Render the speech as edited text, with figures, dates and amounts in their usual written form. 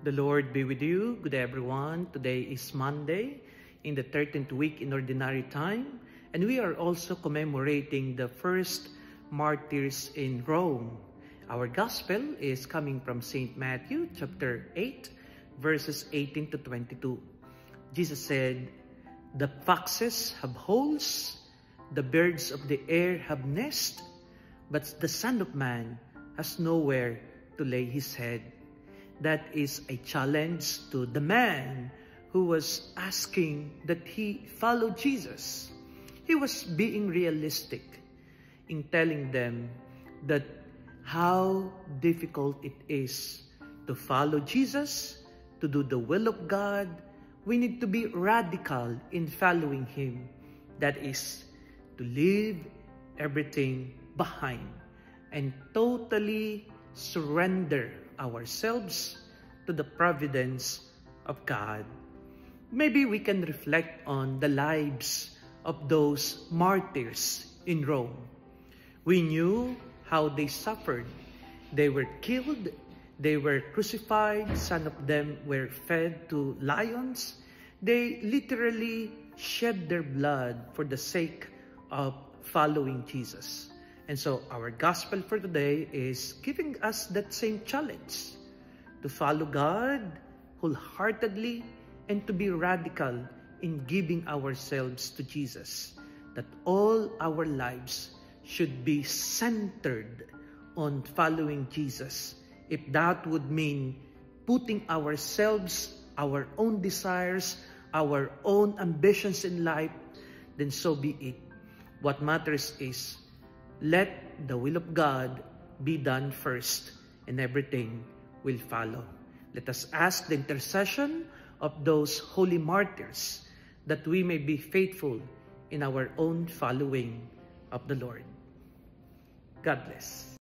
The Lord be with you. Good day, everyone. Today is Monday in the 13th week in Ordinary Time, and we are also commemorating the first martyrs in Rome. Our Gospel is coming from St. Matthew chapter 8, verses 18 to 22. Jesus said, "The foxes have holes, the birds of the air have nests, but the Son of Man has nowhere to lay his head." That is a challenge to the man who was asking that he follow Jesus. He was being realistic in telling them that how difficult it is to follow Jesus, to do the will of God. We need to be radical in following Him. That is, to leave everything behind and totally surrender ourselves to the providence of God. Maybe we can reflect on the lives of those martyrs in Rome. We knew how they suffered. They were killed, they were crucified, some of them were fed to lions. They literally shed their blood for the sake of following Jesus. And so our gospel for today is giving us that same challenge to follow God wholeheartedly and to be radical in giving ourselves to Jesus. That all our lives should be centered on following Jesus. If that would mean putting ourselves, our own desires, our own ambitions in life, then so be it. What matters is let the will of God be done first, and everything will follow. Let us ask the intercession of those holy martyrs that we may be faithful in our own following of the Lord. God bless.